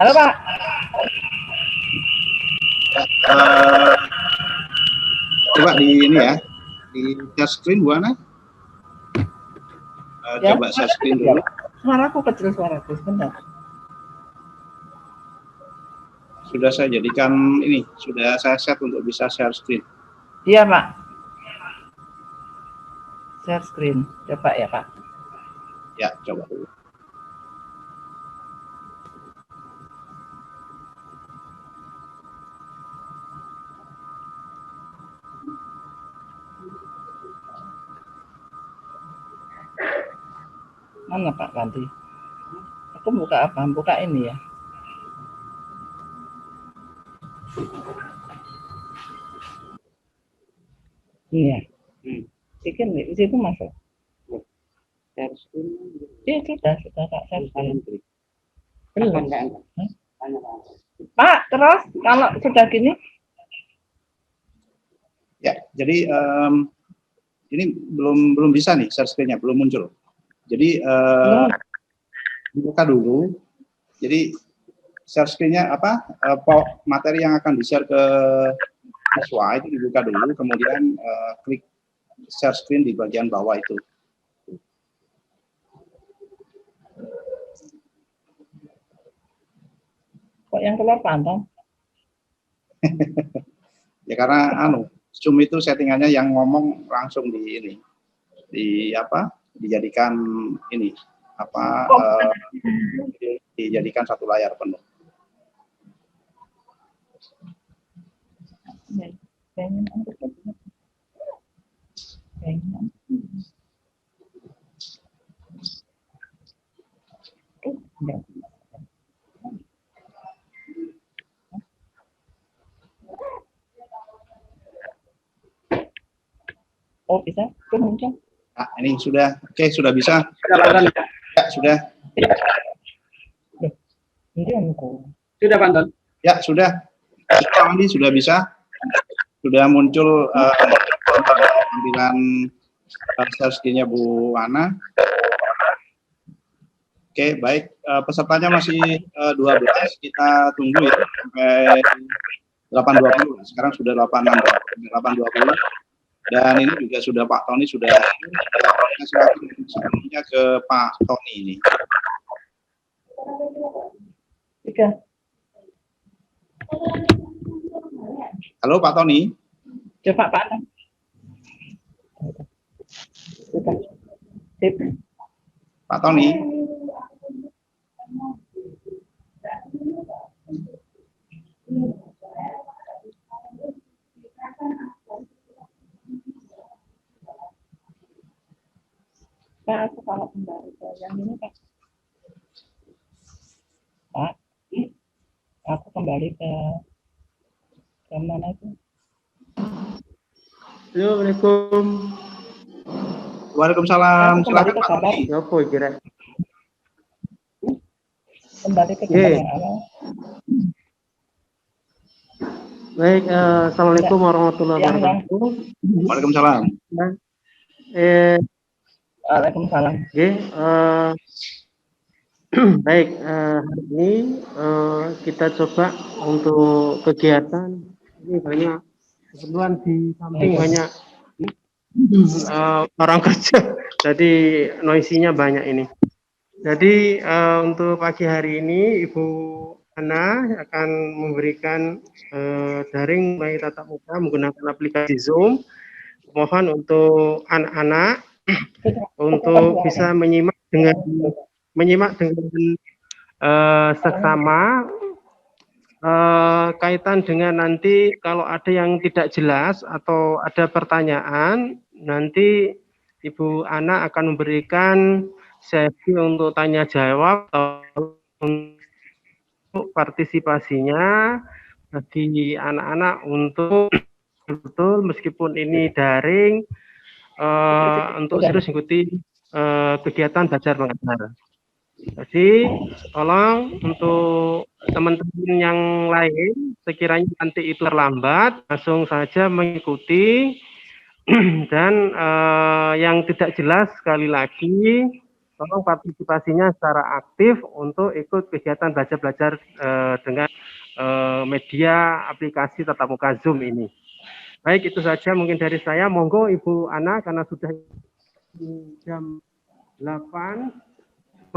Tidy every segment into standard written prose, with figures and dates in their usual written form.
Halo Pak. Coba di ini ya, di share screen Bu Ana. Ya, coba share screen dulu. Suaraku kecil, suaraku sebentar. Sudah saya jadikan ini, sudah saya set untuk bisa share screen. Iya Pak. Share screen, coba ya Pak. Ya, coba dulu. Mana Pak ganti? Aku buka apa? Buka ini ya. Iya. Bikin di situ masuk. Share screen. Iya sudah Kak share screen. Belum. Pak, terus kalau sudah gini? Ya, jadi ini belum bisa nih share screen-nya, belum muncul. Jadi dibuka dulu. Jadi share screen-nya apa? Materi yang akan di-share ke siswa itu dibuka dulu, kemudian klik share screen di bagian bawah itu. Kok yang keluar pantang? Ya karena Zoom itu settingannya yang ngomong langsung di ini, di apa? Dijadikan ini apa? Dijadikan satu layar penuh. Oh bisa, itu muncul. Nah, ini sudah, oke, sudah bisa. Ya, sudah. Sudah Panton? Ya, sudah. Ini sudah bisa. Sudah muncul tampilan share screen-nya Bu Ana. Oke, baik. Pesertanya masih 12. Kita tunggu ya sampai 8.20. Sekarang sudah 8.20. Dan ini juga sudah Pak Tony sudah sebelumnya ke Pak Tony ini. Halo Pak Tony. Coba Pak. Pak Tony. Pak, aku kalau kembali ke yang ini Pak. Pak, aku kembali ke mana itu? Assalamualaikum. Waalaikumsalam. Silakan Pak Tony. Apa kira? Kembali ke yang awal. Baik, assalamualaikum warahmatullahi wabarakatuh. Waalaikumsalam. Waalaikumsalam. Oke, baik, hari ini kita coba untuk kegiatan ini banyak kebetulan di samping banyak orang kerja, jadi noisinya banyak ini. Jadi untuk pagi hari ini Ibu Ana akan memberikan daring mulai tatap muka menggunakan aplikasi Zoom. Mohon untuk anak-anak untuk bisa menyimak dengan seksama kaitan dengan nanti kalau ada yang tidak jelas atau ada pertanyaan, nanti Ibu Ana akan memberikan sesi untuk tanya jawab atau untuk partisipasinya bagi anak-anak untuk betul meskipun ini daring untuk terus ikuti kegiatan belajar mengajar. Jadi tolong untuk teman-teman yang lain sekiranya nanti itu terlambat langsung saja mengikuti dan yang tidak jelas sekali lagi tolong partisipasinya secara aktif untuk ikut kegiatan belajar-belajar dengan media aplikasi tatap muka Zoom ini. Baik, itu saja mungkin dari saya. Monggo Ibu Ana, karena sudah jam 8.15,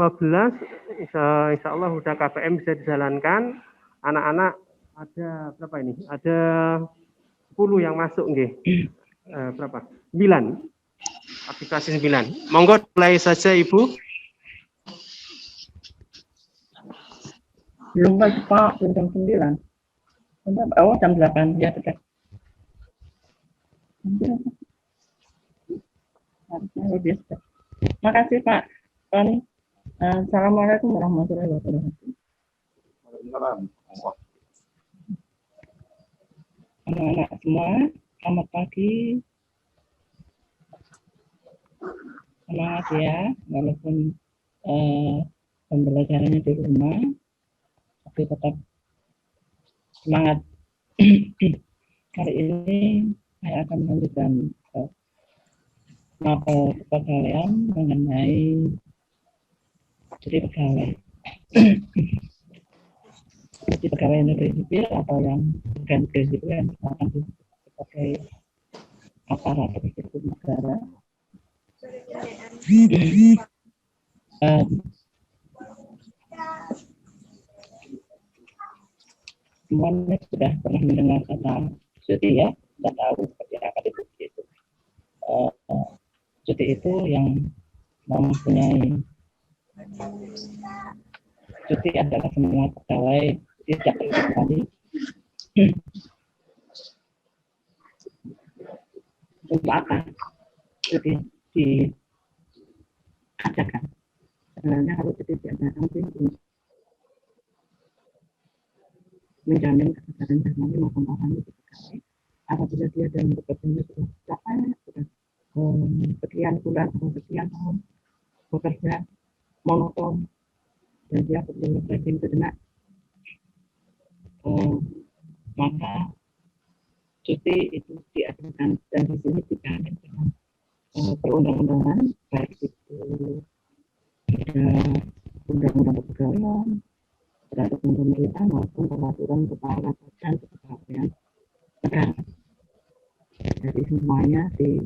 insya Allah sudah KPM bisa dijalankan. Anak-anak ada berapa ini? Ada 10 yang masuk, nggih. Berapa? 9. Aplikasi 9. Monggo mulai saja Ibu. Belum lagi Pak, belum jam 9. Oh, jam 8. Ya, betul. Harusnya lebih cepat. Makasih Pak Tony. Assalamualaikum warahmatullahi wabarakatuh. Anak-anak semua, selamat pagi. Semangat ya, walaupun pembelajarannya di rumah, tapi tetap semangat. Hari ini saya akan melanjutkan mapel kepegawaian mengenai jadi pegawai. Jadi pegawai negeri sipil atau yang bukan negeri sipil yang akan sebagai aparatur sipil negara. Semuanya sudah pernah mendengar kata cuti ya, sudah tahu seperti apa itu. Cuti itu yang mempunyai cuti adalah semua pegawai tidak kecuali untuk apa cuti diadakan. Sebenarnya kalau cuti diadakan untuk menjamin kesehatan jasmani maupun rohani pegawai. Apabila dia dalam bekerja sudah capek, sudah sekian bulan atau sekian tahun bekerja monoton dan dia perlu refreshing sejenak, maka cuti itu diadakan dan di sini dijamin dengan perundang-undangan, baik itu ada undang-undang kepegawaian, peraturan pemerintah maupun peraturan kepala badan kepegawaian negara. Jadi semuanya di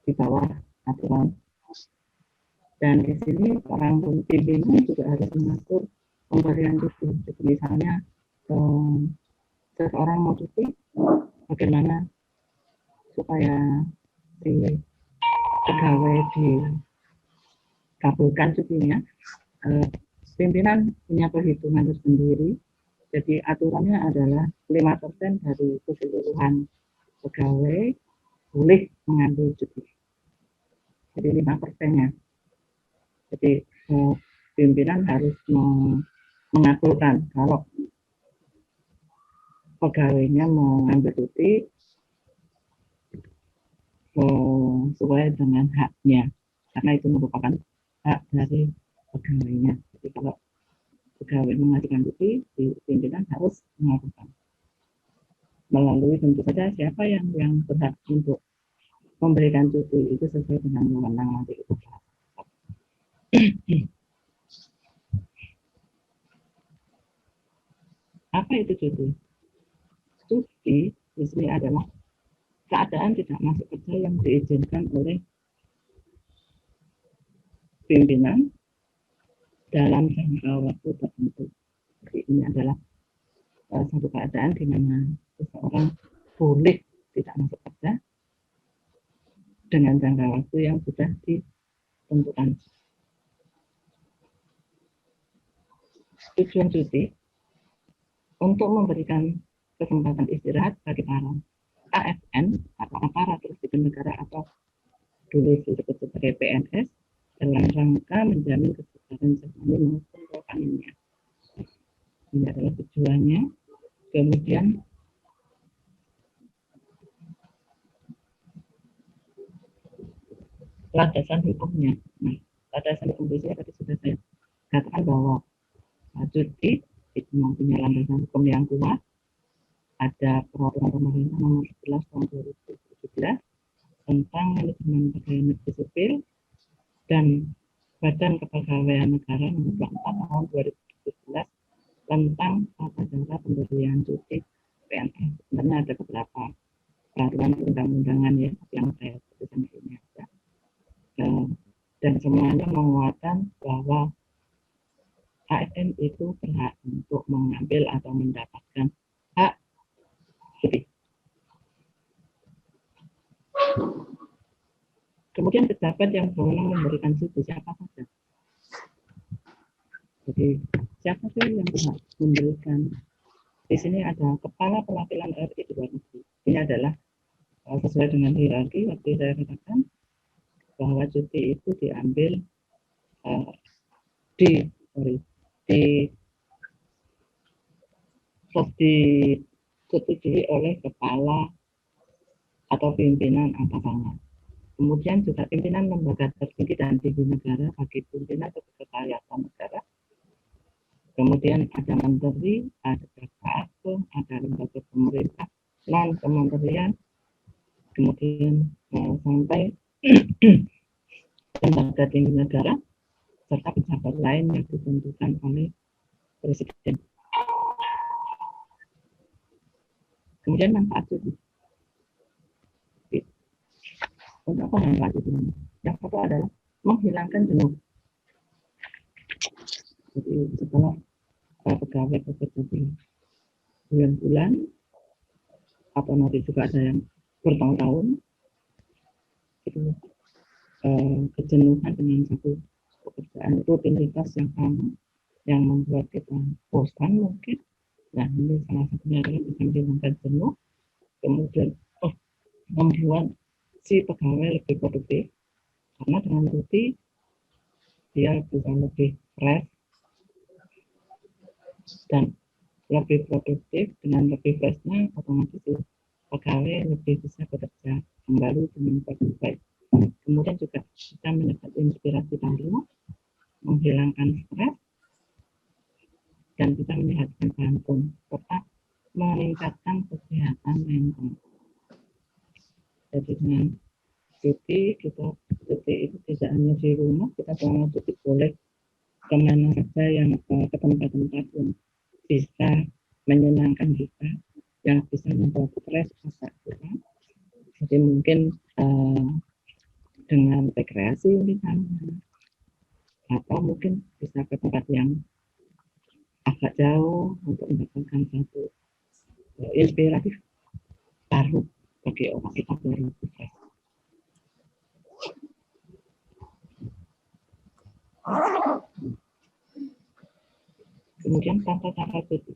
bawah aturan. Dan di sini orang pimpinan juga harus mengatur pemberian cuti. Jadi misalnya seseorang mau cuti, bagaimana supaya si pegawai dikabulkan cutinya. Pimpinan punya perhitungan tersendiri. Jadi aturannya adalah 5% dari keseluruhan pegawai boleh mengambil cuti. Jadi 5%-nya. Jadi pimpinan harus mengaturkan kalau pegawainya mau ambil cuti sesuai dengan haknya, karena itu merupakan hak dari pegawainya. Jadi kalau pegawai mengajukan cuti, pimpinan harus mengaturkan melalui tentu saja siapa yang berhak untuk memberikan cuti itu sesuai dengan wewenang nanti itu. Apa itu cuti? Cuti di sini adalah keadaan tidak masuk kerja yang diizinkan oleh pimpinan dalam jangka waktu tertentu. Jadi ini adalah satu keadaan di mana seseorang boleh tidak masuk kerja dengan jangka waktu yang sudah ditentukan. Tujuan cuti untuk memberikan kesempatan istirahat bagi para ASN atau aparatur sipil negara atau dulu disebut sebagai PNS dalam rangka menjamin kesehatan jasmani maupun rohaninya. Ini adalah tujuannya. Kemudian landasan hukumnya. Nah, landasan hukum itu tadi sudah saya katakan bahwa cuti itu mempunyai landasan hukum yang kuat. Ada peraturan pemerintah nomor 11 tahun 2017 tentang manajemen pegawai negeri sipil dan Badan Kepegawaian Negara Nomor 24 Tahun 2017 tentang tata cara pemberian cuti PNS. Sebenarnya ada beberapa peraturan undang-undangan ya yang saya sebutkan ini ada. Dan semuanya menguatkan bahwa ASN itu berhak untuk mengambil atau mendapatkan hak cuti. Kemudian pejabat yang berwenang memberikan cuti siapa saja. Jadi siapa sih yang berhak memberikan? Di sini ada Kepala Perwakilan RI di luar negeri. Ini adalah sesuai dengan hierarki. Waktu saya katakan bahwa cuti itu diambil disetujui oleh kepala atau pimpinan atasannya. Kemudian juga pimpinan lembaga tertinggi dan tinggi negara bagi pimpinan kesekretariatan negara. Kemudian ada menteri, ada jaksa agung, ada lembaga pemerintah, non kementerian, kemudian sampai lembaga tinggi negara serta pejabat lain yang ditentukan oleh presiden. Kemudian manfaat cuti. Untuk apa manfaat cuti? Yang satu adalah menghilangkan jenuh. Jadi setelah pegawai bekerja bulan-bulan atau nanti juga ada yang bertahun-tahun itu kejenuhan dengan satu pekerjaan, rutinitas yang sama yang membuat kita bosan mungkin. Nah ini salah satunya adalah bisa menghilangkan jenuh, kemudian membuat si pegawai lebih produktif karena dengan cuti dia bisa lebih fresh dan lebih produktif. Dengan lebih freshnya otomatis pegawai lebih bisa bekerja kembali dengan baik. Kemudian juga kita mendapat inspirasi baru, menghilangkan stres, dan bisa menyehatkan jantung, serta meningkatkan kesehatan mental. Jadi dengan cuti itu tidak hanya di rumah, kita selama cuti boleh kemana saja yang ke tempat-tempat yang bisa menyenangkan kita, yang bisa membuat stres agak kurang. Jadi mungkin dengan rekreasi misalnya, atau mungkin bisa ke tempat yang agak jauh untuk mendapatkan satu inspiratif baru bagi orang kita baru stres. Kemudian tata cara cuti.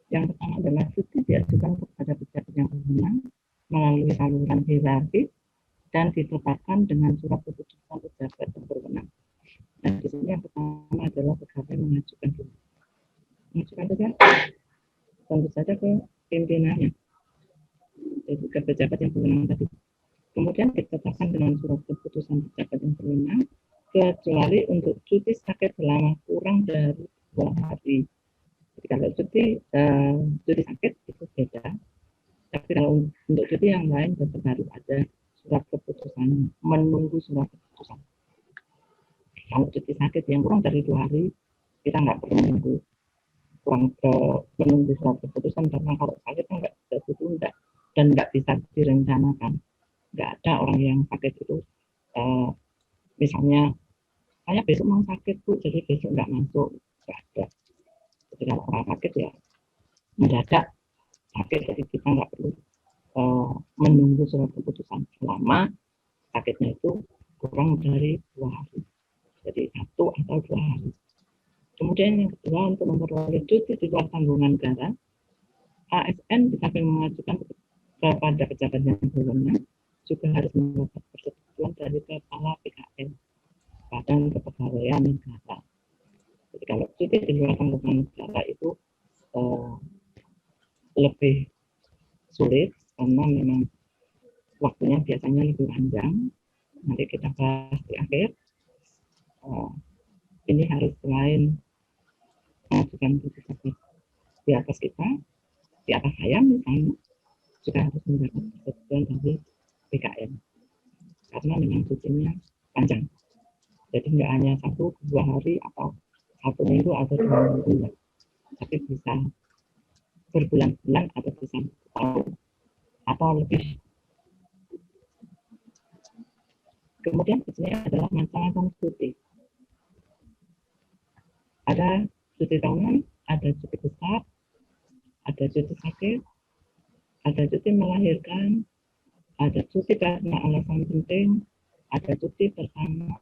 Yang pertama adalah cuti diajukan kepada pejabat yang berwenang melalui saluran hierarki dan ditetapkan dengan surat keputusan pejabat yang berwenang. Nah, di sini yang pertama adalah pegawai mengajukan diri. Mengajukan saja, tentu saja ke pimpinannya, jadi ke pejabat yang berwenang tadi. Kemudian ditetapkan dengan surat keputusan pejabat yang berwenang, kecuali untuk cuti sakit selama kurang dari 2 hari. Jadi kalau cuti sakit itu beda. Tapi kalau untuk cuti yang lain tetap harus ada surat keputusan, menunggu surat keputusan. Kalau cuti sakit yang kurang dari 2 hari, kita nggak perlu menunggu surat keputusan, karena kalau sakit nggak bisa ditunda dan nggak bisa direncanakan. Nggak ada orang yang sakit itu, misalnya saya besok mau sakit Bu, jadi besok nggak masuk, nggak ada. Jadi kalau orang sakit ya mendadak sakit, jadi kita nggak perlu menunggu surat keputusan selama sakitnya itu kurang dari 2 hari. Jadi 1 atau 2 hari. Kemudian yang kedua, untuk memperoleh cuti di luar tanggungan negara, ASN bisa mengajukan kepada pejabat yang berwenang, juga harus mendapat persetujuan dari kepala PKN, Badan Kepegawaian Negara. Jadi kalau cuti di luar tanggungan negara itu lebih sulit karena memang waktunya biasanya lebih panjang. Nanti kita bahas di akhir. Ini harus selain mengajukan cuti di atas kita, di atas saya misalnya, juga harus mendapat persetujuan dari BKN. karena memang cutinya panjang. Jadi nggak hanya 1-2 hari atau 1 minggu atau 2 minggu, tapi bisa berbulan-bulan atau bisa tahun atau lebih. Kemudian di sini adalah macam-macam cuti. Ada cuti tahunan, ada cuti besar, ada cuti sakit, ada cuti melahirkan, ada cuti karena alasan penting, ada cuti bersama,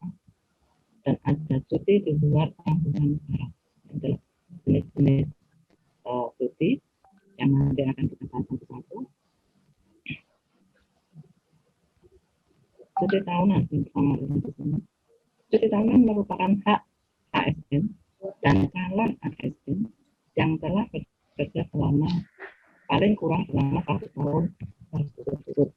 dan ada cuti di luar tanggungan negara. Adalah jenis-jenis cuti yang nanti akan kita bahas satu-satu. Cuti tahunan yang pertama di sini. Cuti tahunan merupakan hak ASN dan calon ASN yang telah bekerja selama paling kurang selama 1 tahun berturut-turut.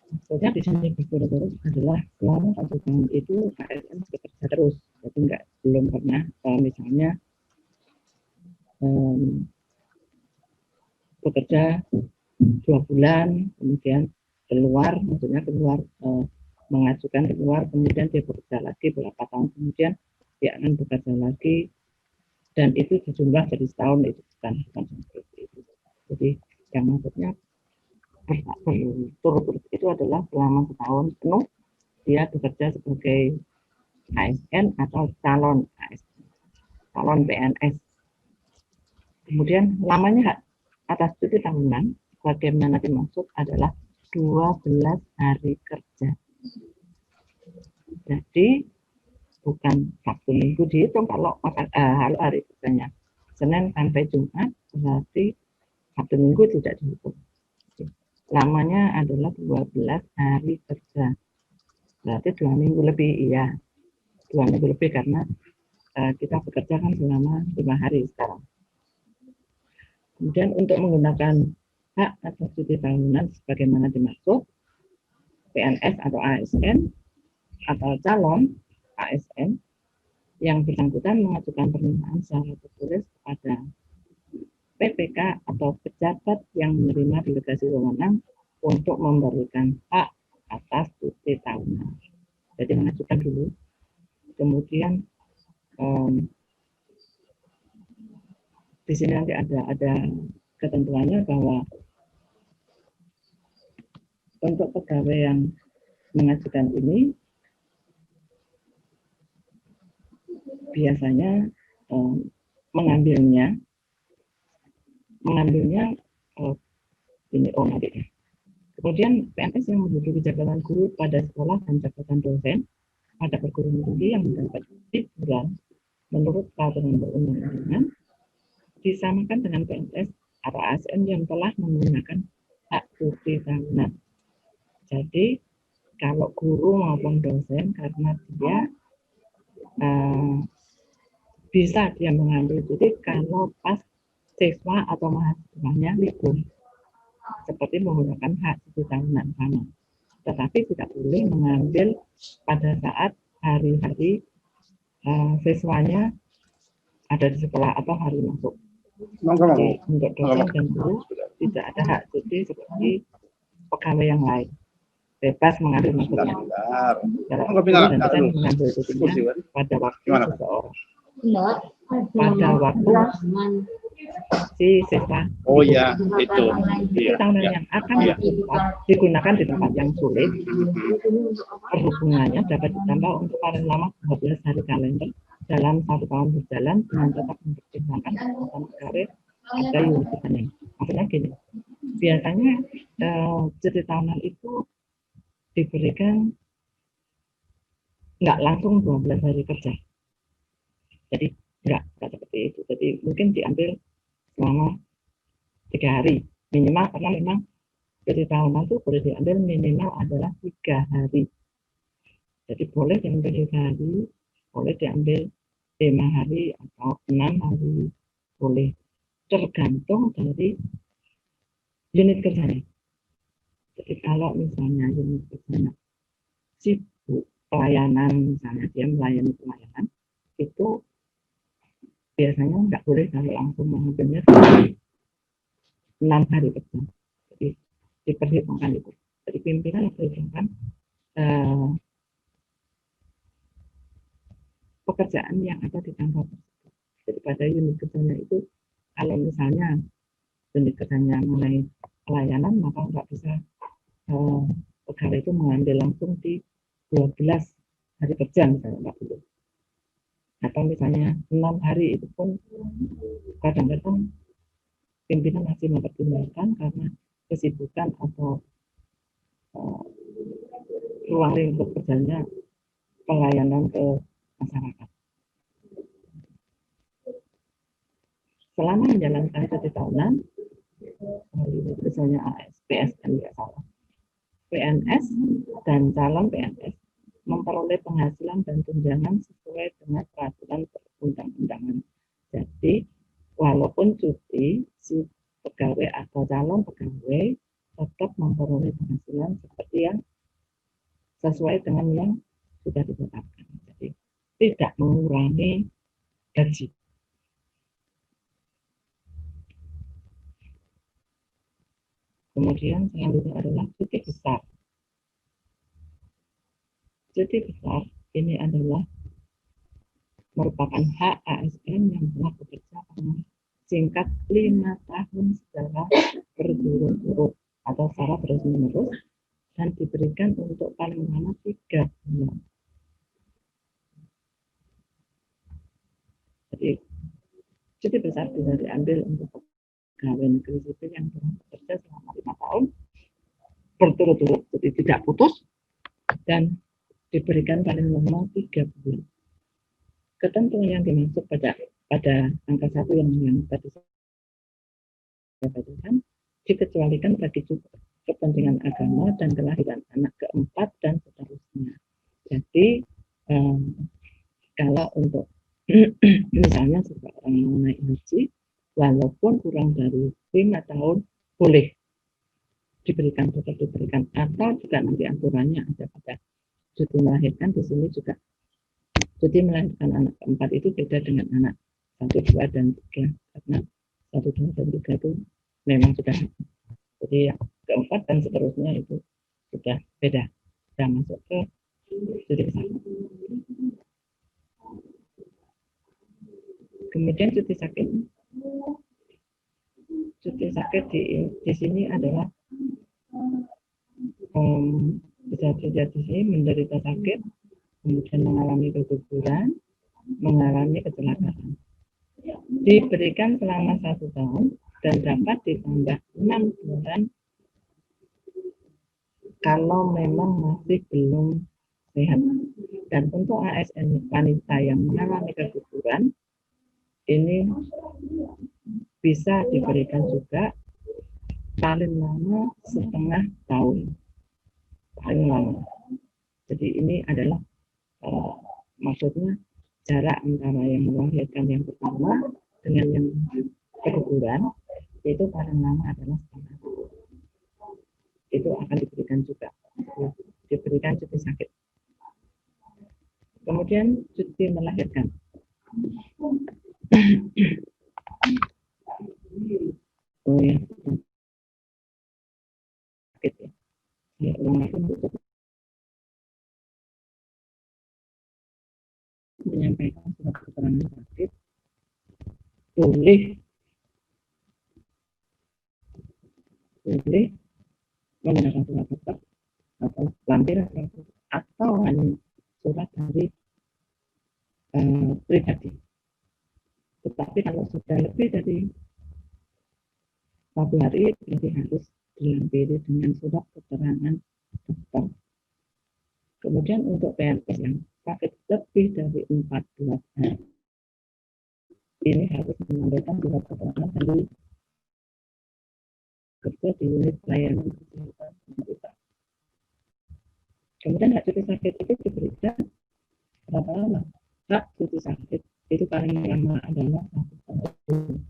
Maksudnya di sini berturut-turut adalah selama 1 tahun itu ASN bekerja terus, jadi belum pernah misalnya bekerja 2 bulan kemudian keluar, maksudnya keluar mengajukan keluar, kemudian dia bekerja lagi berapa tahun kemudian dia akan bekerja lagi dan itu dijumlah jadi setahun, itu bukan seperti itu. Jadi yang maksudnya berturut-turut itu adalah selama setahun penuh dia bekerja sebagai ASN atau calon ASN, calon PNS. Kemudian lamanya hak atas cuti tahunan bagaimana dimaksud adalah 12 hari kerja. Jadi bukan Sabtu Minggu dihitung kalau hari kerjanya. Senin sampai Jumat berarti Sabtu Minggu tidak dihitung. Lamanya adalah 12 hari kerja. Berarti 2 minggu lebih, iya. 2 minggu lebih karena kita bekerja kan selama 5 hari sekarang. Kemudian untuk menggunakan hak atas cuti tahunan sebagaimana dimaksud, PNS atau ASN atau calon ASN yang bersangkutan mengajukan permintaan secara tertulis kepada PPK atau pejabat yang menerima delegasi wewenang untuk memberikan hak atas cuti tahunan. Jadi mengajukan dulu, kemudian di sini nanti ada ketentuannya bahwa untuk pegawai yang mengajukan ini biasanya mengambilnya ini nanti. Kemudian PNS yang menduduki jabatan guru pada sekolah dan jabatan dosen pada perguruan tinggi yang mendapat hiburan menurut peraturan perundang-undangan disamakan dengan PNS atau ASN yang telah menggunakan hak cuti tahunan. Jadi kalau guru maupun dosen karena dia bisa dia mengambil cuti kalau pas siswa atau mahasiswanya libur, seperti menggunakan hak cuti tahunan sama. Tetapi tidak boleh mengambil pada saat hari-hari siswanya ada di sekolah atau hari masuk. Jadi, untuk dosen dan guru tidak ada hak cuti seperti pegawai yang lain. Bebas mengambil maksudnya. Mengambil cutinya pada waktu seseorang. Pada waktu si siswa. Oh iya, itu. Tahunan yang akan digunakan di tempat yang sulit, perhubungannya dapat ditambah untuk paling lama 12 hari kalender dalam 1 tahun berjalan dengan tetap mempertimbangkan kesempatan karir ada unit bertanding. Maksudnya gini, biasanya cuti tahunan itu diberikan nggak langsung 12 hari kerja. Jadi nggak seperti itu. Jadi mungkin diambil selama 3 hari minimal, karena memang cuti tahunan itu boleh diambil minimal adalah 3 hari. Jadi boleh diambil 3 hari, boleh diambil 5 hari atau 6 hari, boleh, tergantung dari unit kerjanya. Jadi kalau misalnya unit kerjanya sibuk pelayanan, misalnya dia melayani pelayanan, itu biasanya nggak boleh kalau langsung mengambilnya 6 hari kerja. Jadi diperhitungkan itu. Jadi pimpinan memperhitungkan eh, pekerjaan yang ada di kantor tersebut. Jadi pada unit kerjanya itu, kalau misalnya unit kerjanya mengenai pelayanan, maka nggak bisa pegawai itu mengambil langsung di 12 hari kerja misalnya, nggak boleh. Atau misalnya 6 hari, itu pun kadang-kadang pimpinan masih mempertimbangkan karena kesibukan atau ruang lingkup kerjanya pelayanan ke masyarakat. Selama menjalankan cuti tahunan, misalnya PSN nggak salah, PNS dan calon PNS memperoleh penghasilan dan tunjangan sesuai dengan peraturan perundang-undangan. Jadi, walaupun cuti, si pegawai atau calon pegawai tetap memperoleh penghasilan seperti yang sesuai dengan yang sudah ditetapkan. Jadi, tidak mengurangi gaji. Kemudian selanjutnya adalah cuti besar. Cuti besar ini adalah merupakan hak ASN yang telah bekerja singkat 5 tahun secara berturut-turut atau secara terus-menerus dan diberikan untuk paling lama 3 bulan. Jadi cuti besar bisa diambil untuk pegawai negeri sipil yang telah bekerja selama 5 tahun berturut-turut, jadi tidak putus, dan diberikan paling lama 3 bulan. Ketentuan yang dimaksud pada angka 1 yang tadi saya bacakan dikecualikan bagi kepentingan agama dan kelahiran anak keempat dan seterusnya. Jadi kalau untuk misalnya seseorang mau naik haji, walaupun kurang dari 5 tahun boleh diberikan, tetap diberikan, atau juga nanti aturannya ada pada cuti melahirkan. Di sini juga cuti melahirkan anak keempat itu beda dengan anak 1, 2, dan 3, karena 1, 2, dan 3 itu memang sudah, jadi yang keempat dan seterusnya itu sudah beda, sudah masuk ke cuti besar. Kemudian cuti sakit. Cuti sakit di sini adalah bisa terjadi menderita sakit, kemudian mengalami keguguran, mengalami kecelakaan. Diberikan selama 1 tahun dan dapat ditambah 6 bulan kalau memang masih belum sehat. Dan untuk ASN wanita yang mengalami keguguran, ini bisa diberikan juga paling lama setengah tahun, paling lama. Jadi ini adalah maksudnya jarak antara yang melahirkan yang pertama dengan yang keguguran itu paling lama adalah setengah tahun. Itu akan diberikan juga, diberikan cuti sakit. Kemudian cuti melahirkan. Oh ya, sakit ya. Ya, menyampaikan surat keterangan sakit boleh menggunakan surat tetap atau lampiran atau hanya surat dari pribadi. Tetapi kalau sudah lebih dari 1 hari, berarti harus dilampiri dengan surat keterangan dokter. Kemudian untuk PNS yang sakit lebih dari 14 hari, ini harus menyampaikan surat keterangan dari kerja di unit pelayanan kesehatan pemerintah. Kemudian hak cuti sakit itu diberikan berapa lama? Hak cuti sakit itu paling lama adalah 1 tahun.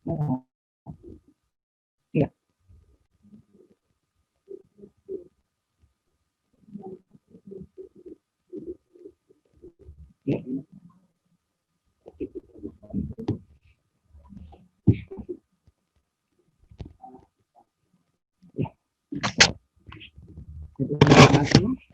Nah, lagi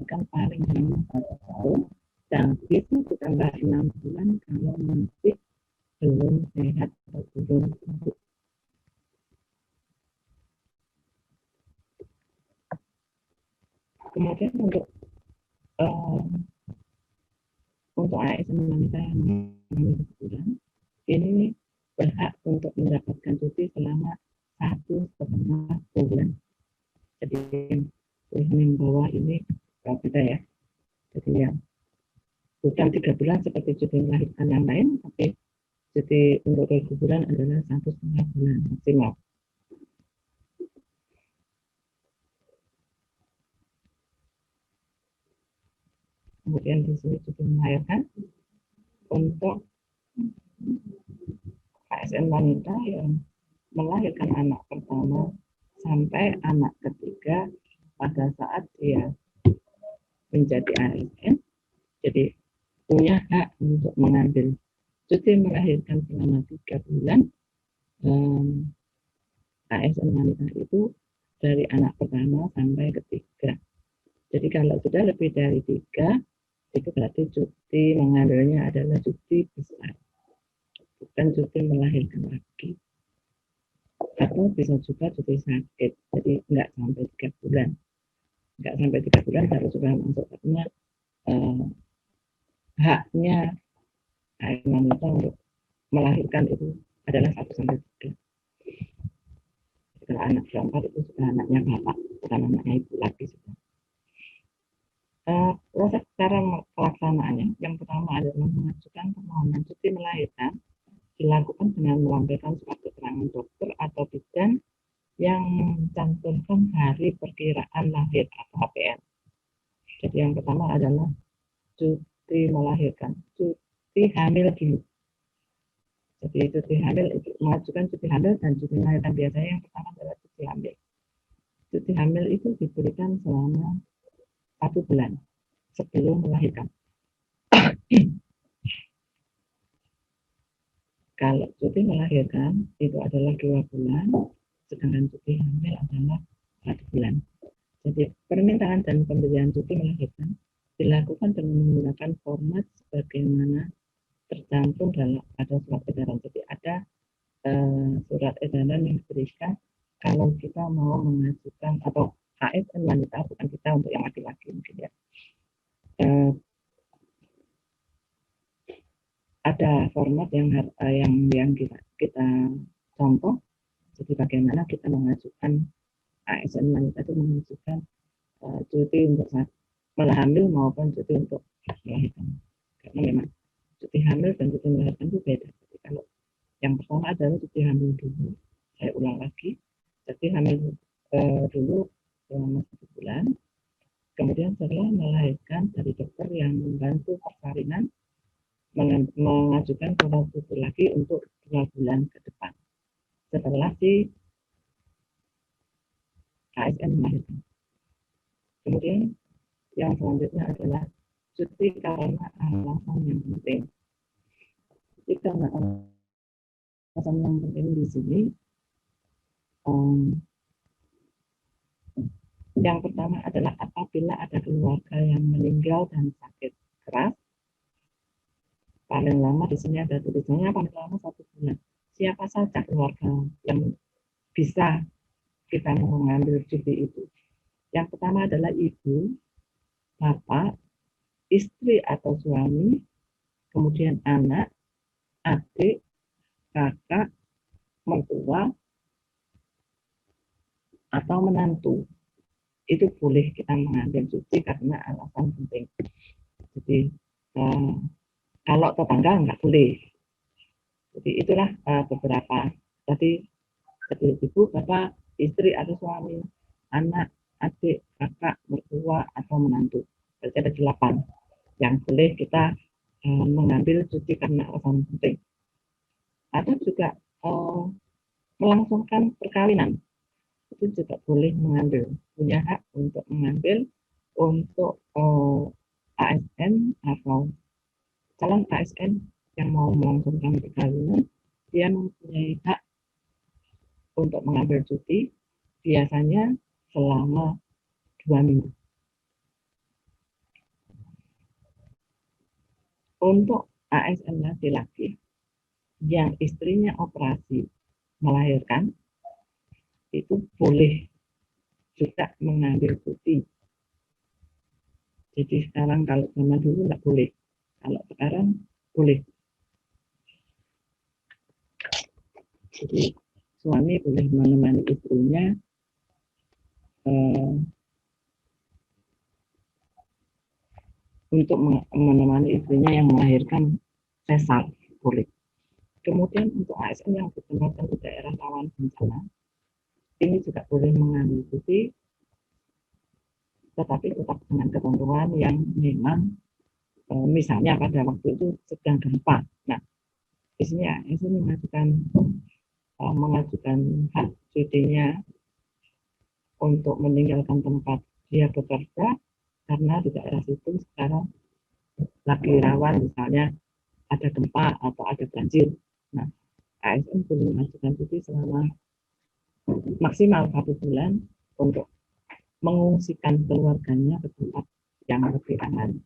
kan paling lama 1 tahun dan bisa ditambah 6 bulan kalau masih belum sehat atau belum sembuh. Kemudian untuk ASN wanita yang mengalami keguguran ini berhak untuk mendapatkan cuti selama 1,5 bulan. Jadi yang bawah ini beda ya. Jadi yang bukan 3 bulan seperti cuti melahirkan yang lain, tapi cuti untuk keguguran adalah 1,5 bulan maksimal. Kemudian di sini cuti melahirkan untuk ASN wanita yang melahirkan anak pertama sampai anak ketiga pada saat dia menjadi ASN, jadi punya hak untuk mengambil cuti melahirkan selama 3 bulan. ASN wanita itu dari anak pertama sampai ketiga. Jadi kalau sudah lebih dari 3, itu berarti cuti mengambilnya adalah cuti besar, bukan cuti melahirkan lagi. Atau bisa juga cuti sakit, jadi nggak sampai 3 bulan. Nggak sampai 3 bulan baru sudah masuk, karena haknya ASN wanita untuk melahirkan itu adalah 1-3. Kalau anak keempat itu sudah anaknya bapak, bukan anaknya ibu lagi sudah. Proses cara pelaksanaannya, yang pertama adalah mengajukan permohonan cuti melahirkan dilakukan dengan melampirkan surat keterangan dokter atau bidan yang mencantumkan hari perkiraan lahir atau HPL. Jadi yang pertama adalah cuti melahirkan, cuti hamil dulu. Jadi cuti hamil itu mengajukan cuti hamil dan cuti melahirkan biasanya yang pertama adalah cuti hamil. Cuti hamil itu diberikan selama 1 bulan sebelum melahirkan. Kalau cuti melahirkan itu adalah 2 bulan, sedangkan cuti hamil adalah 1 bulan. Jadi permintaan dan pemberian cuti melahirkan dilakukan dengan menggunakan format sebagaimana tercantum dalam ada surat edaran. Jadi ada surat edaran yang diberikan kalau kita mau mengajukan, atau ASN wanita, bukan kita untuk yang laki-laki mungkin ya. Ada format yang kita contoh. Jadi bagaimana kita mengajukan ASN wanita itu mengajukan cuti untuk hamil maupun cuti untuk melahirkan. Karena memang cuti hamil dan cuti melahirkan itu beda. Jadi kalau yang pertama adalah cuti hamil dulu. Saya ulang lagi, cuti hamil dulu selama 1 bulan. Kemudian setelah melahirkan dari dokter yang membantu persalinan mengajukan surat cuti lagi untuk 2 bulan ke depan setelah si ASN melahirkan. Kemudian yang selanjutnya adalah cuti karena alasan yang penting. Cuti karena alasan yang penting di sini, yang pertama adalah apabila ada keluarga yang meninggal dan sakit keras. Paling lama di sini ada tulisannya paling lama 1 bulan. Siapa saja keluarga yang bisa kita mengambil cuti itu? Yang pertama adalah ibu, bapak, istri atau suami, kemudian anak, adik, kakak, mertua, atau menantu. Itu boleh kita mengambil cuti karena alasan penting. Jadi kalau tetangga nggak boleh. Jadi itulah beberapa. Jadi ibu, bapak, istri atau suami, anak, adik, kakak, mertua, atau menantu. Berarti ada 8 yang boleh kita mengambil cuti karena alasan penting. Atau juga melangsungkan perkawinan. Itu juga boleh mengambil, punya hak untuk mengambil untuk ASN atau calon ASN yang mau melangsungkan perkawinan, dia mempunyai hak untuk mengambil cuti biasanya selama 2 minggu. Untuk ASN laki-laki yang istrinya operasi melahirkan, itu boleh juga mengambil cuti. Jadi sekarang kalau zaman dulu nggak boleh, kalau sekarang boleh. Jadi suami boleh menemani istrinya untuk menemani istrinya yang melahirkan sesar, boleh. Kemudian untuk ASN yang ditempatkan di daerah rawan bencana, ini juga boleh mengambil cuti, tetapi tetap dengan ketentuan yang memang misalnya pada waktu itu sedang gempa. Nah, di sini ASN mengajukan hak cutinya untuk meninggalkan tempat dia bekerja karena di daerah situ sekarang lagi rawan, misalnya ada gempa atau ada banjir. Nah, ASN boleh mengajukan cuti selama maksimal 1 bulan untuk mengungsikan keluarganya ke tempat yang lebih aman.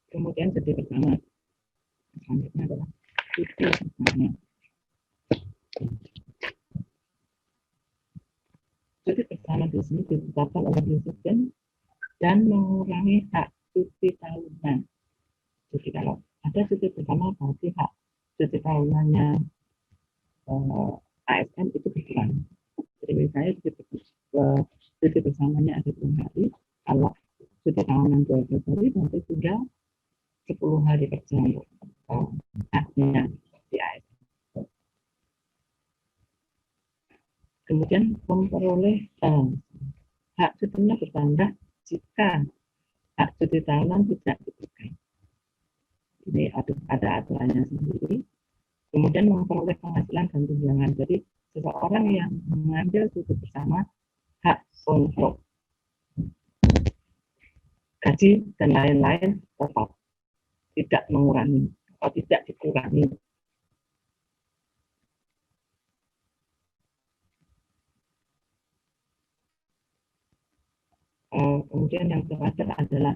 Kemudian cuti bersama selanjutnya adalah cuti bersama. Cuti bersama di sini ditetapkan oleh Presiden dan mengurangi hak cuti tahunan. Jadi kalau ada cuti bersama berarti hak cuti tahunannya ASN itu berkurang. Jadi misalnya cuti bersamanya ada 2 hari, kalau cuti tahunan 12 hari berarti sudah 10 hari kerja untuk haknya di ASN. Kemudian memperoleh hak cutinya bertambah jika hak cuti tahunan tidak diberikan. Ini ada aturannya sendiri. Kemudian memperoleh penghasilan dan tunjangan. Jadi seseorang yang mengambil cuti bersama hak untuk gaji dan lain-lain tetap tidak mengurangi atau tidak dikurangi. Kemudian yang terakhir adalah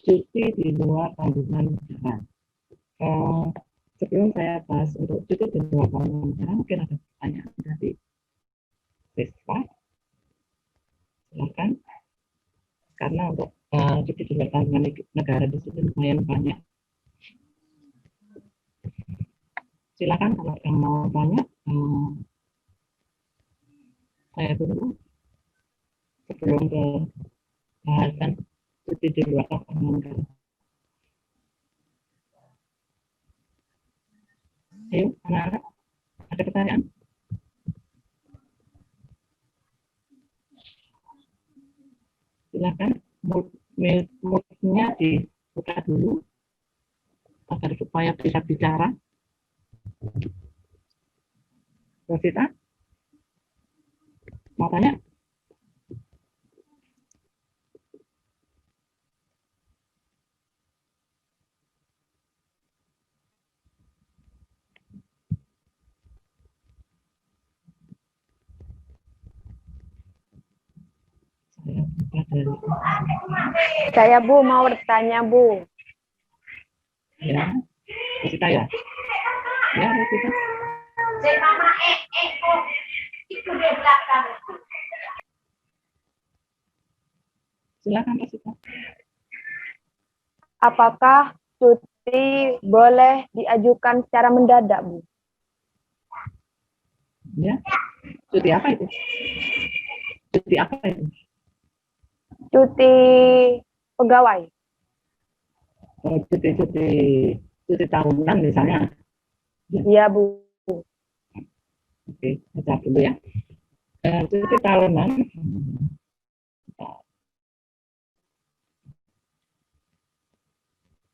cuti di luar tanggungan negara. Sebelum saya bahas untuk cuti di luar tanggungan negara, mungkin ada pertanyaan dari siswa. Silakan. Karena untuk cuti di luar tanggungan negara di sini lumayan banyak. Silakan kalau yang mau tanya. Saya dulu sebelum ke bahasan cuti di luar tanggungan negara. Ayo, anak-anak, ada pertanyaan? Silakan, mic-nya dibuka dulu agar supaya bisa bicara. Rosita, mau tanya? Saya Bu mau bertanya Bu. Ya, Rosita ya. Ya, Rosita. Silakan Rosita. Apakah cuti boleh diajukan secara mendadak Bu? Ya, cuti apa itu? Cuti apa itu? Cuti pegawai. Cuti tahunan misalnya. Iya Bu. Oke, baca dulu ya. Cuti tahunan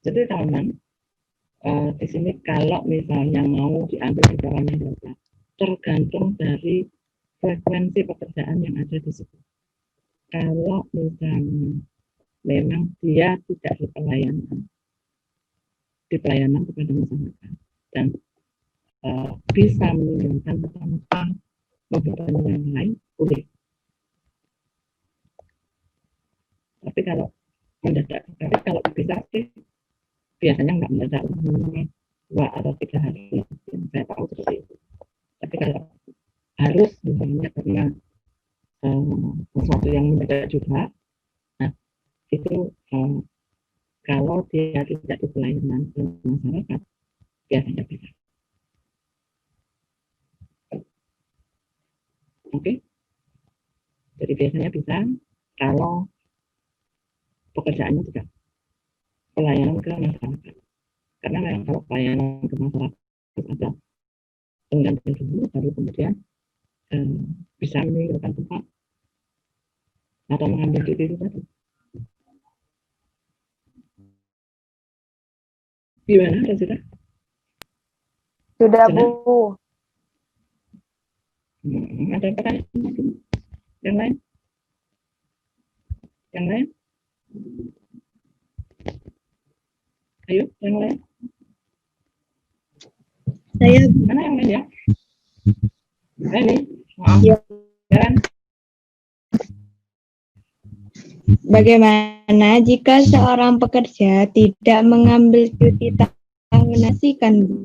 Jadi teman-teman, di sini kalau misalnya mau diambil di bawahnya berapa, tergantung dari frekuensi pekerjaan yang ada di situ. Kalau misalnya memang dia tidak di pelayanan kepada masyarakat dan bisa meninggalkan tanpa membebani yang lain, boleh. Tapi kalau mendadak, tapi kalau bisa sih biasanya nggak mendadak, 2 atau 3 hari yang saya tahu seperti itu. Tapi kalau harus misalnya karena sesuatu yang mendadak juga, nah itu kalau dia tidak di pelayanan ke masyarakat biasanya bisa. Oke, jadi biasanya bisa kalau pekerjaannya juga pelayanan ke masyarakat. Karena memang kalau pelayanan ke masyarakat ada penggantian dulu, baru kemudian bisa meninggalkan tempat atau mengambil cuti itu tadi. Gimana, sudah? Sudah, Jelas? Bu. Ada pertanyaan lagi? Yang lain? Yang lain? Ayo, yang lain. Saya Mana yang lain ya? Ini, maaf. Ya. Kan? bagaimana jika seorang pekerja tidak mengambil cuti tahunan kan, Bu?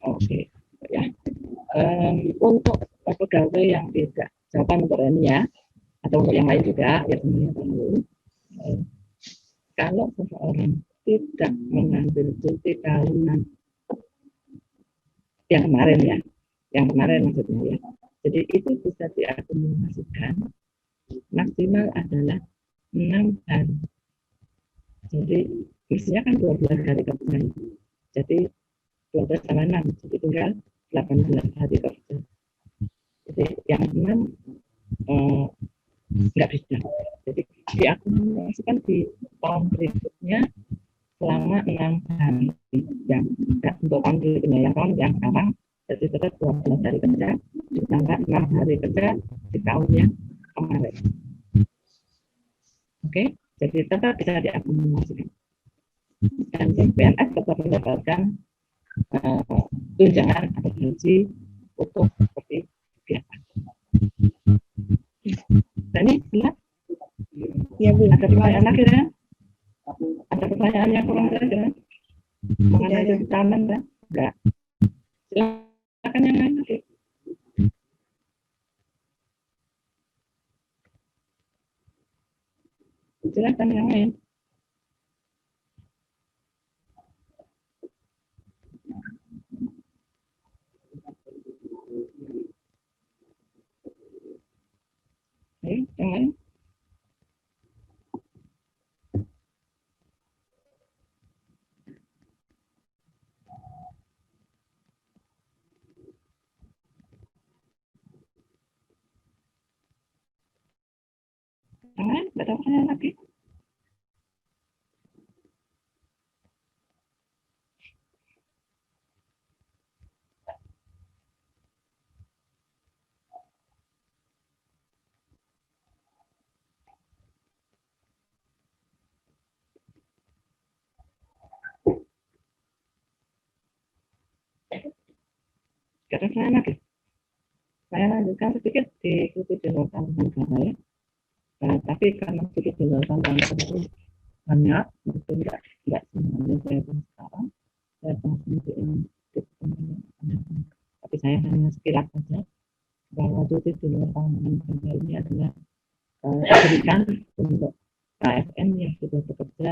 Oke, ya. Untuk pegawai yang tidak, jawaban untuk ini ya, atau untuk yang lain juga, ya semuanya tahu. Kalau seseorang tidak mengambil cuti tahunan yang kemarin ya, yang kemarin maksudnya ya, jadi itu bisa diakumulasikan maksimal adalah 6 hari. Jadi isinya kan 12 hari kerja, jadi 12 sama 6, jadi tinggal 18 hari kerja. Jadi yang 6 nggak bisa. Jadi diakumulasikan di tahun berikutnya selama 6 hari. Yang untuk tahun berikutnya yang sekarang jadi tetap 12 hari kerja ditambah 6 hari kerja di tahun yang kemarin. Oke, jadi tetap bisa diakumulasikan. Dan PNS tetap mendapatkan tunjangan atau gaji utuh seperti biasa. Dan ini jelas? Ya, Bu. Ada pertanyaan lagi ya? Ada pertanyaan yang kurang jelas ya? Mengenai cuti tahunan ya? Enggak. Silakan yang lain lagi. Silakan yang lain. Ayo, yang lain. Yang lain, ada pertanyaan lagi? Ada pertanyaan lagi? Saya lanjutkan sedikit di cuti di luar tanggungan negara ya. Tapi karena cuti di luar tanggungan itu banyak, mungkin nggak semuanya saya bahas sekarang. Saya bahas nanti yang di pertemuan yang akan datang. Tapi saya hanya sekilas saja bahwa cuti di luar tanggungan negara ini adalah diberikan untuk KSN yang sudah bekerja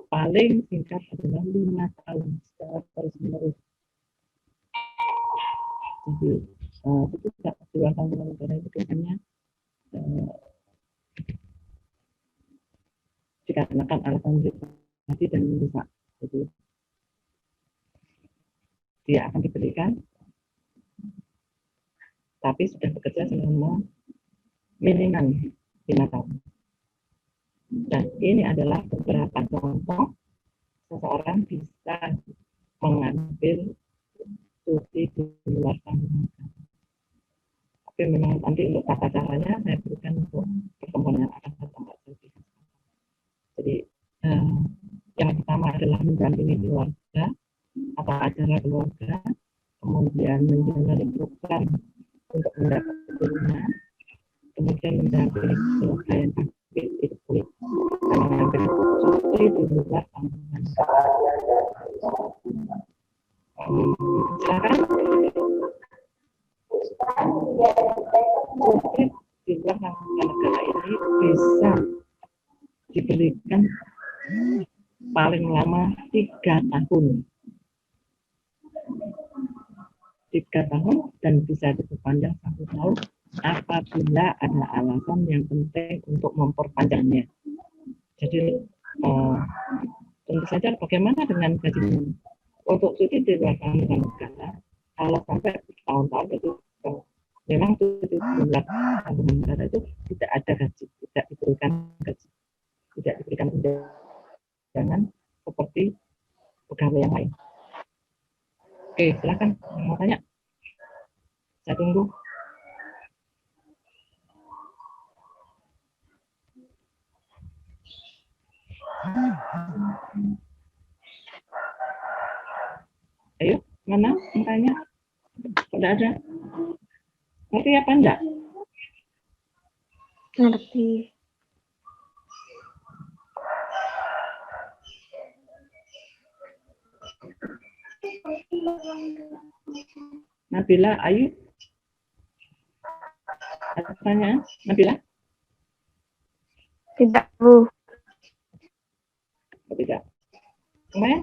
paling singkat adalah 5 tahun secara terus-menerus. Jadi itu di luar tanggungan negara itu hanya dikarenakan alasan pribadi dan mendesak. Jadi dia akan diberikan, tapi sudah bekerja selama minimal 5 tahun. Dan ini adalah beberapa contoh seseorang bisa mengambil cuti di luar tanggungan. Tapi memang nanti untuk tata caranya saya berikan untuk pertemuan yang akan datang. Jadi yang pertama adalah mendampingi keluarga atau acara keluarga, kemudian menjalani program untuk mendapat tunjangan, kemudian mendampingi keluarga yang aktif itu boleh dan mengambil cuti di luar tanggungan. Silakan. Cuti di luar tanggungan negara ini bisa diberikan paling lama 3 tahun. 3 tahun dan bisa diperpanjang 1 tahun apabila ada alasan yang penting untuk memperpanjangnya. Jadi tentu saja bagaimana dengan gaji untuk cuti di luar tanggungan negara, kalau sampai tahun-tahun itu memang cuti di luar tanggungan negara itu tidak ada gaji, tidak diberikan gaji, tidak diberikan tunjangan seperti pegawai yang lain. Oke, silakan mau tanya. Saya tunggu. Ayo, mana yang tanya? Tidak ada. Ngerti apa enggak? Ngerti. Nabila, Ayu? Ada pertanyaan? Nabila? Tidak, Bu. Tidak. Kemudian?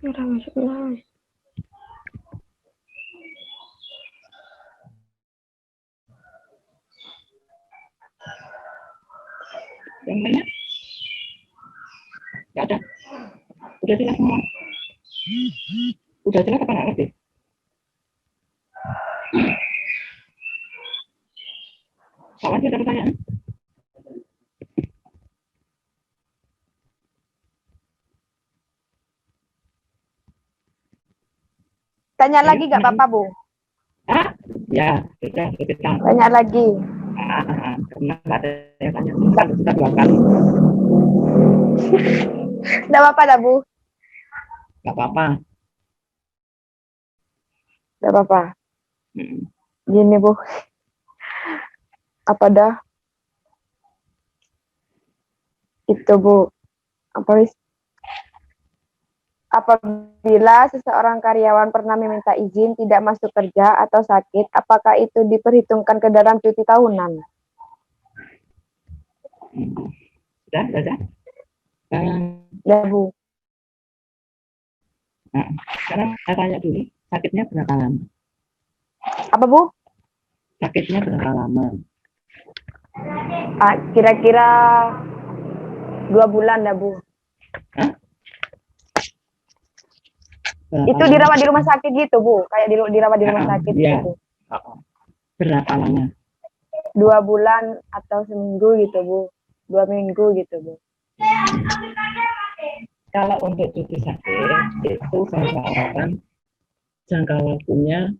Udah masuk kelas. Yang lainnya? Tidak ada. Udah jelas semua? Udah jelas apa nggak ngerti? Kalau ada pertanyaan? Tanya lagi nggak Bapak, Bu? Ah, ya, sudah. Tanya lagi. Karena ada yang tanya kita 2 kali. Nggak apa-apa dah, Bu. Nggak apa-apa. Nggak apa-apa. Gini, Bu. Apa dah? Itu, Bu. Apabila seseorang karyawan pernah meminta izin tidak masuk kerja atau sakit, apakah itu diperhitungkan ke dalam cuti tahunan? Sudah. Ya, Bu. Nah, sekarang saya tanya dulu, sakitnya berapa lama? Apa, Bu? Sakitnya berapa lama? Kira-kira 2 bulan dah, Bu. Hah? Itu dirawat di rumah sakit gitu, Bu. Kayak dirawat di rumah sakit ya. gitu. Berapa lama? 2 bulan atau seminggu gitu, Bu. 2 minggu gitu, Bu. Kalau untuk cuti sakit itu seseorang jangka waktunya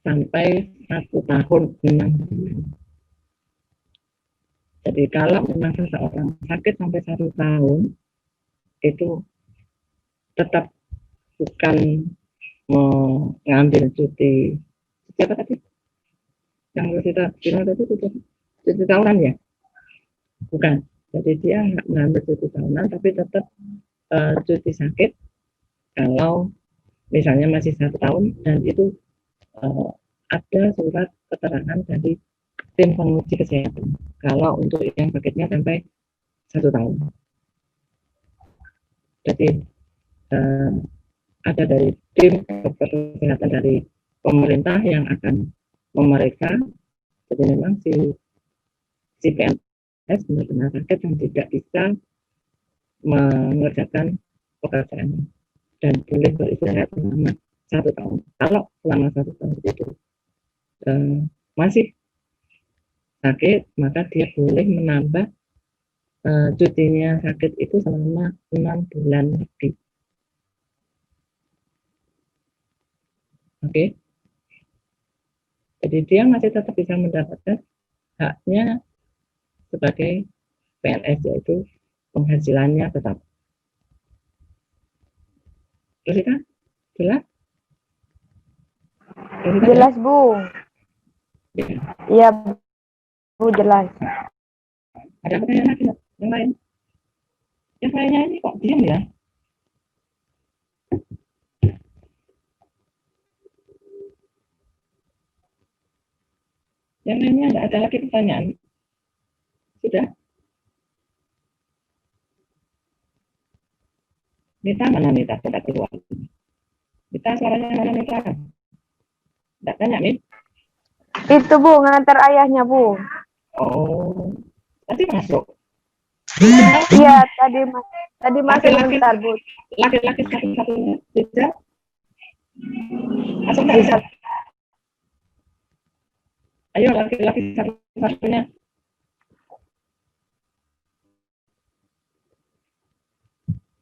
sampai 1 tahun 6 bulan. Jadi kalau memang seseorang sakit sampai 1 tahun itu tetap bukan mengambil cuti. Siapa tadi? Yang kita bilang tadi cuti tahunan ya? Bukan. Jadi dia nggak mengambil cuti tahunan, tapi tetap cuti sakit kalau misalnya masih 1 tahun dan itu ada surat keterangan dari tim penguji kesehatan. Kalau untuk yang sakitnya sampai 1 tahun. Jadi ada dari tim kesehatan dari pemerintah yang akan memeriksa. Jadi memang si PNS benar-benar sakit dan tidak bisa mengerjakan pekerjaannya dan boleh beristirahat selama 1 tahun. Kalau selama 1 tahun itu masih sakit, maka dia boleh menambah cutinya sakit itu selama 6 bulan lebih. Oke. Jadi dia masih tetap bisa mendapatkan haknya sebagai PNS, yaitu penghasilannya tetap. Rosita, jelas? Rosita, Jelas, Bu. ya. Iya, Bu, jelas. Ada pertanyaan lagi nggak? Yang lain? Yang lainnya ini kok diam ya? Yang lainnya nggak ada lagi pertanyaan? Sudah? Nita mana Nita? Tidak keluar. Nita suaranya mana Nita? Tidak tanya nih. Itu, Bu, ngantar ayahnya, Bu. Oh, tadi masuk. Iya, tadi masuk sebentar, Bu. Laki-laki satu-satunya tidak. Masuk nggak bisa? Ayo laki-laki satu-satunya.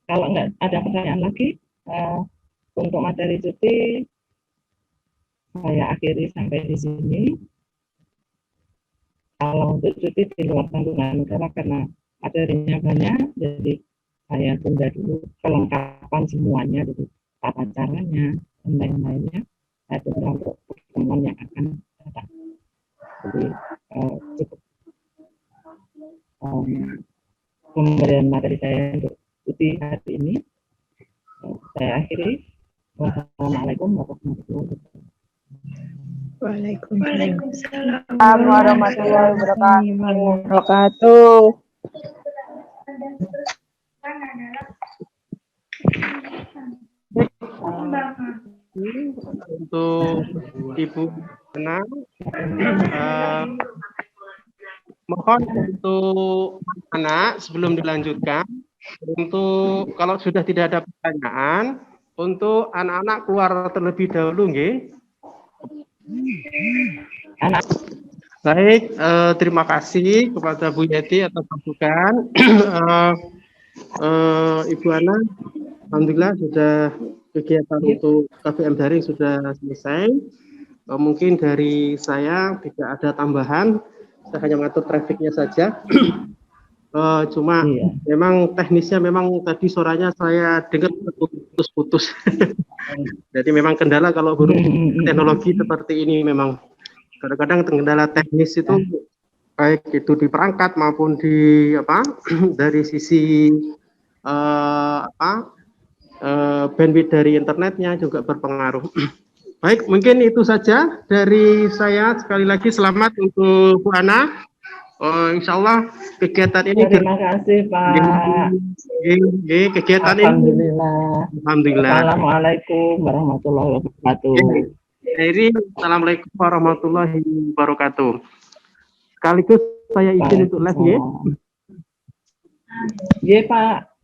Kalau nggak ada pertanyaan lagi, untuk materi cuti saya akhiri sampai di sini. Kalau untuk cuti di luar tanggungan negara karena materinya banyak, jadi saya tunda dulu kelengkapan semuanya, jadi tata caranya dan lain-lainnya saya tunda untuk pertemuan yang akan datang. Jadi cukup pemberian materi saya untuk cuti hari ini. Saya akhiri. Wassalamualaikum warahmatullahi wabarakatuh. Waalaikumsalam warahmatullahi wabarakatuh. Untuk Ibu Ana, mohon untuk anak sebelum dilanjutkan, untuk kalau sudah tidak ada pertanyaan, untuk anak-anak keluar terlebih dahulu, nggih. Baik, terima kasih kepada Bu Yeti atas masukan. Ibu Ana, alhamdulillah sudah kegiatan untuk KVM daring sudah selesai. Mungkin dari saya tidak ada tambahan, saya hanya mengatur trafficnya saja. Cuma memang teknisnya memang tadi suaranya saya dengar putus-putus. Jadi memang kendala kalau teknologi seperti ini memang kadang-kadang kendala teknis itu baik itu di perangkat maupun di dari sisi bandwidth dari internetnya juga berpengaruh. Baik, mungkin itu saja dari saya. Sekali lagi selamat untuk Bu Ana. Insya Allah kegiatan ini. Terima kasih Pak. Kegiatan Alhamdulillah. Ini. Alhamdulillah. Assalamualaikum warahmatullahi wabarakatuh. Assalamualaikum warahmatullahi wabarakatuh. Sekaligus saya izin untuk live ya. Iya Pak.